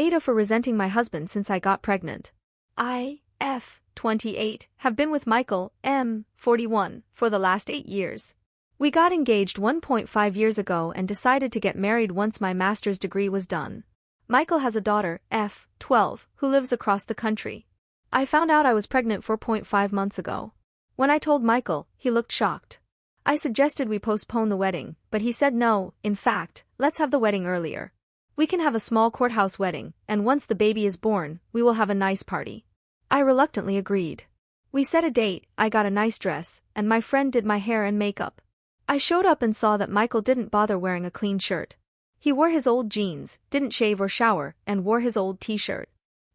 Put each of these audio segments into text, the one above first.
AITA for resenting my husband since I got pregnant. I, F, 28, have been with Michael, M, 41, for the last 8 years. We got engaged 1.5 years ago and decided to get married once my master's degree was done. Michael has a daughter, F, 12, who lives across the country. I found out I was pregnant 4.5 months ago. When I told Michael, he looked shocked. I suggested we postpone the wedding, but he said no. In fact, let's have the wedding earlier. We can have a small courthouse wedding, and once the baby is born, we will have a nice party. I reluctantly agreed. We set a date, I got a nice dress, and my friend did my hair and makeup. I showed up and saw that Michael didn't bother wearing a clean shirt. He wore his old jeans, didn't shave or shower, and wore his old t-shirt.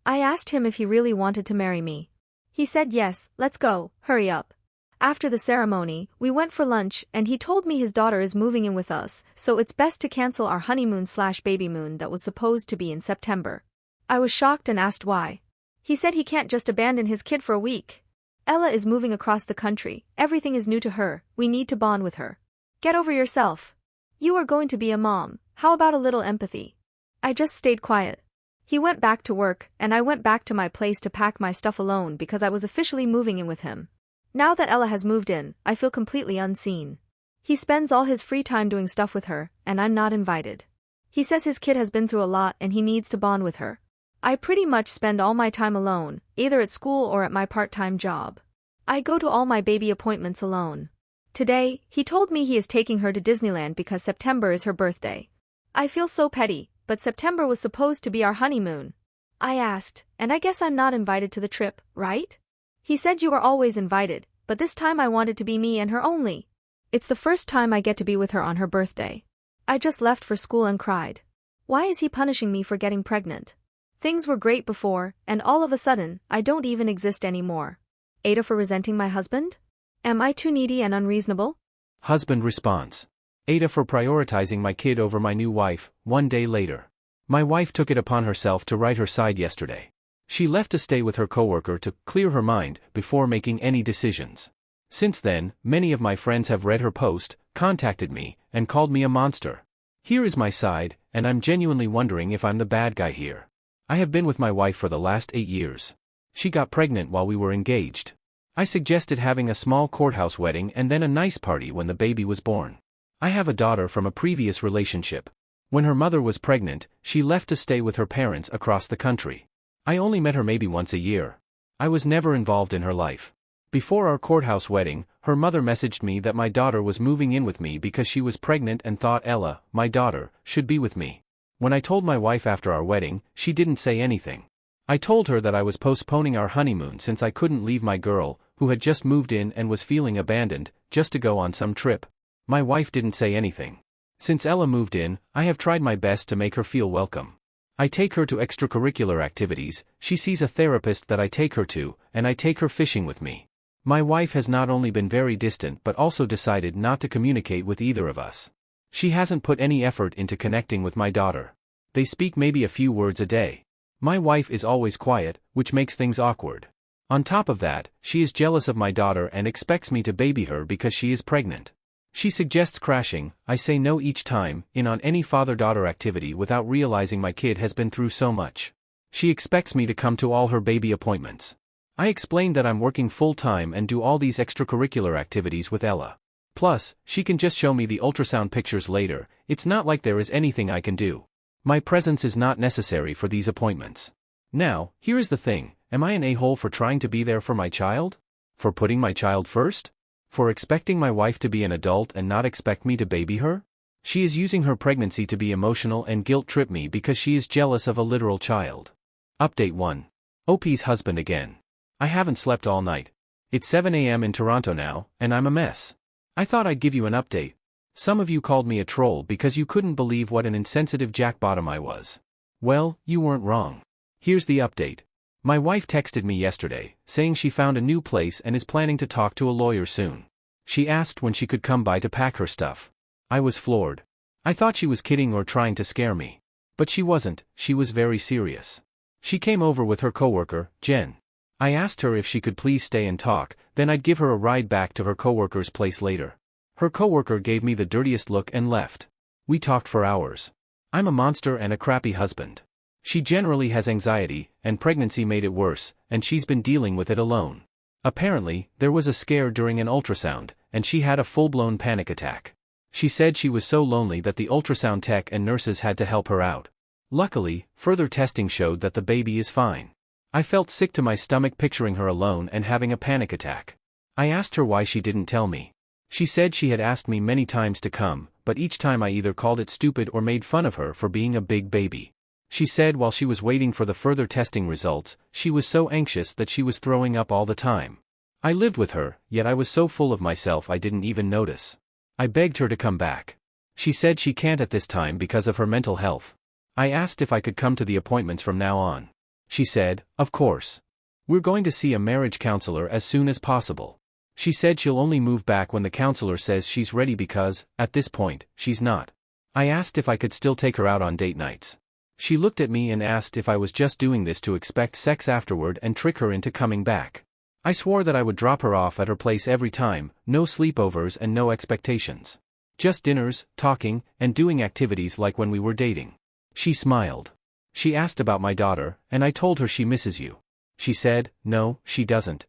I asked him if he really wanted to marry me. He said yes, let's go, hurry up. After the ceremony, we went for lunch and he told me his daughter is moving in with us, so it's best to cancel our honeymoon/baby moon that was supposed to be in September. I was shocked and asked why. He said he can't just abandon his kid for a week. Ella is moving across the country, everything is new to her, we need to bond with her. Get over yourself. You are going to be a mom, how about a little empathy? I just stayed quiet. He went back to work, and I went back to my place to pack my stuff alone because I was officially moving in with him. Now that Ella has moved in, I feel completely unseen. He spends all his free time doing stuff with her, and I'm not invited. He says his kid has been through a lot and he needs to bond with her. I pretty much spend all my time alone, either at school or at my part-time job. I go to all my baby appointments alone. Today, he told me he is taking her to Disneyland because September is her birthday. I feel so petty, but September was supposed to be our honeymoon. I asked, and I guess I'm not invited to the trip, right? He said you are always invited, but this time I wanted to be me and her only. It's the first time I get to be with her on her birthday. I just left for school and cried. Why is he punishing me for getting pregnant? Things were great before, and all of a sudden, I don't even exist anymore. AITA for resenting my husband? Am I too needy and unreasonable? Husband response. AITA for prioritizing my kid over my new wife. 1 day later. My wife took it upon herself to write her side yesterday. She left to stay with her coworker to clear her mind before making any decisions. Since then, many of my friends have read her post, contacted me, and called me a monster. Here is my side, and I'm genuinely wondering if I'm the bad guy here. I have been with my wife for the last 8 years. She got pregnant while we were engaged. I suggested having a small courthouse wedding and then a nice party when the baby was born. I have a daughter from a previous relationship. When her mother was pregnant, she left to stay with her parents across the country. I only met her maybe once a year. I was never involved in her life. Before our courthouse wedding, her mother messaged me that my daughter was moving in with me because she was pregnant and thought Ella, my daughter, should be with me. When I told my wife after our wedding, she didn't say anything. I told her that I was postponing our honeymoon since I couldn't leave my girl, who had just moved in and was feeling abandoned, just to go on some trip. My wife didn't say anything. Since Ella moved in, I have tried my best to make her feel welcome. I take her to extracurricular activities, she sees a therapist that I take her to, and I take her fishing with me. My wife has not only been very distant but also decided not to communicate with either of us. She hasn't put any effort into connecting with my daughter. They speak maybe a few words a day. My wife is always quiet, which makes things awkward. On top of that, she is jealous of my daughter and expects me to baby her because she is pregnant. She suggests crashing, I say no each time, in on any father-daughter activity without realizing my kid has been through so much. She expects me to come to all her baby appointments. I explain that I'm working full-time and do all these extracurricular activities with Ella. Plus, she can just show me the ultrasound pictures later, it's not like there is anything I can do. My presence is not necessary for these appointments. Now, here is the thing, am I an a-hole for trying to be there for my child? For putting my child first? For expecting my wife to be an adult and not expect me to baby her? She is using her pregnancy to be emotional and guilt-trip me because she is jealous of a literal child. Update 1. OP's husband again. I haven't slept all night. It's 7 a.m. in Toronto now, and I'm a mess. I thought I'd give you an update. Some of you called me a troll because you couldn't believe what an insensitive jackbottom I was. Well, you weren't wrong. Here's the update. My wife texted me yesterday, saying she found a new place and is planning to talk to a lawyer soon. She asked when she could come by to pack her stuff. I was floored. I thought she was kidding or trying to scare me. But she wasn't, she was very serious. She came over with her coworker, Jen. I asked her if she could please stay and talk, then I'd give her a ride back to her coworker's place later. Her coworker gave me the dirtiest look and left. We talked for hours. I'm a monster and a crappy husband. She generally has anxiety, and pregnancy made it worse, and she's been dealing with it alone. Apparently, there was a scare during an ultrasound, and she had a full-blown panic attack. She said she was so lonely that the ultrasound tech and nurses had to help her out. Luckily, further testing showed that the baby is fine. I felt sick to my stomach picturing her alone and having a panic attack. I asked her why she didn't tell me. She said she had asked me many times to come, but each time I either called it stupid or made fun of her for being a big baby. She said while she was waiting for the further testing results, she was so anxious that she was throwing up all the time. I lived with her, yet I was so full of myself I didn't even notice. I begged her to come back. She said she can't at this time because of her mental health. I asked if I could come to the appointments from now on. She said, of course. We're going to see a marriage counselor as soon as possible. She said she'll only move back when the counselor says she's ready because, at this point, she's not. I asked if I could still take her out on date nights. She looked at me and asked if I was just doing this to expect sex afterward and trick her into coming back. I swore that I would drop her off at her place every time, no sleepovers and no expectations. Just dinners, talking, and doing activities like when we were dating. She smiled. She asked about my daughter, and I told her she misses you. She said, no, she doesn't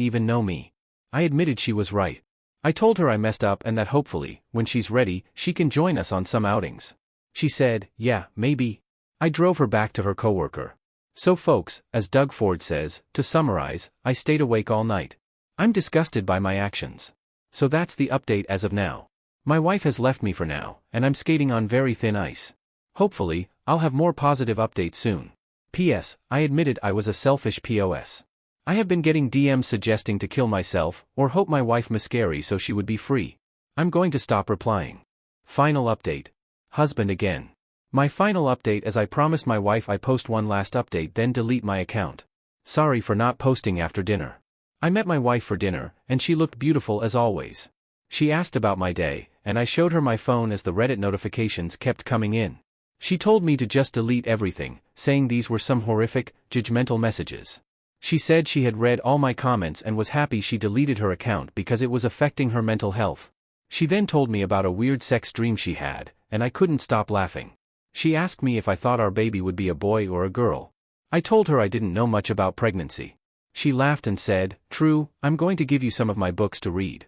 even know me. I admitted she was right. I told her I messed up and that hopefully, when she's ready, she can join us on some outings. She said, yeah, maybe. I drove her back to her coworker. So folks, as Doug Ford says, to summarize, I stayed awake all night. I'm disgusted by my actions. So that's the update as of now. My wife has left me for now, and I'm skating on very thin ice. Hopefully, I'll have more positive updates soon. P.S. I admitted I was a selfish POS. I have been getting DMs suggesting to kill myself, or hope my wife miscarry so she would be free. I'm going to stop replying. Final update. Husband again. My final update, as I promised my wife I post one last update then delete my account. Sorry for not posting after dinner. I met my wife for dinner, and she looked beautiful as always. She asked about my day, and I showed her my phone as the Reddit notifications kept coming in. She told me to just delete everything, saying these were some horrific, judgmental messages. She said she had read all my comments and was happy she deleted her account because it was affecting her mental health. She then told me about a weird sex dream she had, and I couldn't stop laughing. She asked me if I thought our baby would be a boy or a girl. I told her I didn't know much about pregnancy. She laughed and said, "True, I'm going to give you some of my books to read."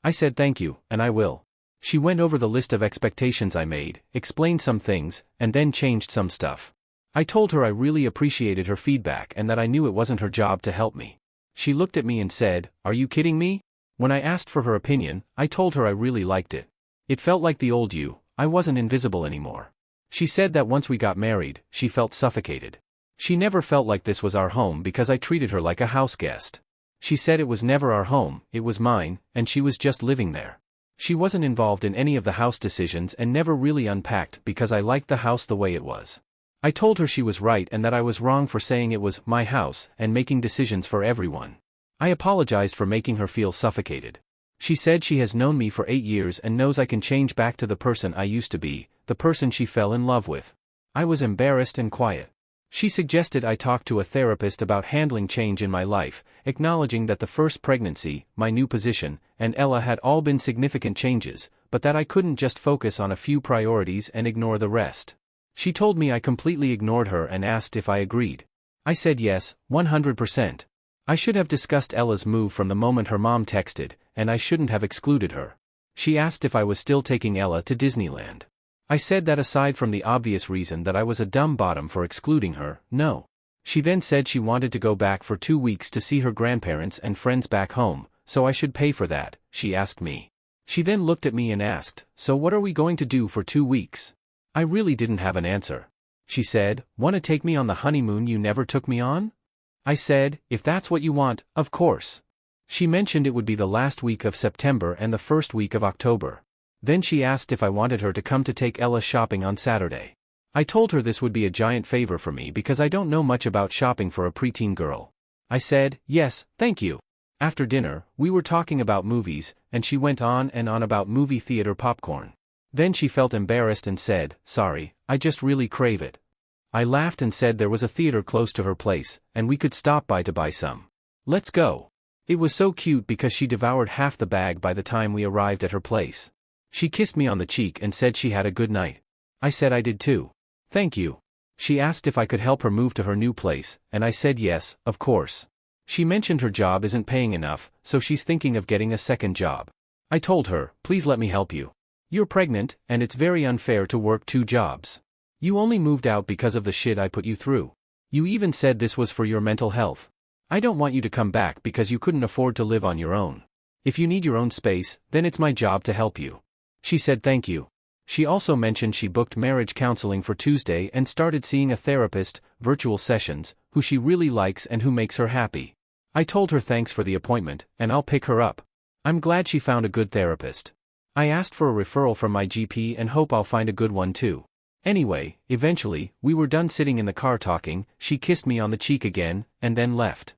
I said thank you, and I will. She went over the list of expectations I made, explained some things, and then changed some stuff. I told her I really appreciated her feedback and that I knew it wasn't her job to help me. She looked at me and said, "Are you kidding me?" When I asked for her opinion, I told her I really liked it. It felt like the old you, I wasn't invisible anymore. She said that once we got married, she felt suffocated. She never felt like this was our home because I treated her like a house guest. She said it was never our home, it was mine, and she was just living there. She wasn't involved in any of the house decisions and never really unpacked because I liked the house the way it was. I told her she was right and that I was wrong for saying it was my house and making decisions for everyone. I apologized for making her feel suffocated. She said she has known me for 8 years and knows I can change back to the person I used to be, the person she fell in love with. I was embarrassed and quiet. She suggested I talk to a therapist about handling change in my life, acknowledging that the first pregnancy, my new position, and Ella had all been significant changes, but that I couldn't just focus on a few priorities and ignore the rest. She told me I completely ignored her and asked if I agreed. I said yes, 100%. I should have discussed Ella's move from the moment her mom texted, and I shouldn't have excluded her. She asked if I was still taking Ella to Disneyland. I said that aside from the obvious reason that I was a dumb bottom for excluding her, no. She then said she wanted to go back for 2 weeks to see her grandparents and friends back home, so I should pay for that, she asked me. She then looked at me and asked, "So what are we going to do for 2 weeks?" I really didn't have an answer. She said, "Want to take me on the honeymoon you never took me on?" I said, "If that's what you want, of course." She mentioned it would be the last week of September and the first week of October. Then she asked if I wanted her to come to take Ella shopping on Saturday. I told her this would be a giant favor for me because I don't know much about shopping for a preteen girl. I said, "Yes, thank you." After dinner, we were talking about movies, and she went on and on about movie theater popcorn. Then she felt embarrassed and said, "Sorry, I just really crave it." I laughed and said there was a theater close to her place, and we could stop by to buy some. "Let's go." It was so cute because she devoured half the bag by the time we arrived at her place. She kissed me on the cheek and said she had a good night. I said I did too. "Thank you." She asked if I could help her move to her new place, and I said yes, of course. She mentioned her job isn't paying enough, so she's thinking of getting a second job. I told her, please let me help you. You're pregnant, and it's very unfair to work 2 jobs. You only moved out because of the shit I put you through. You even said this was for your mental health. I don't want you to come back because you couldn't afford to live on your own. If you need your own space, then it's my job to help you. She said thank you. She also mentioned she booked marriage counseling for Tuesday and started seeing a therapist, virtual sessions, who she really likes and who makes her happy. I told her thanks for the appointment, and I'll pick her up. I'm glad she found a good therapist. I asked for a referral from my GP and hope I'll find a good one too. Anyway, eventually, we were done sitting in the car talking, she kissed me on the cheek again, and then left.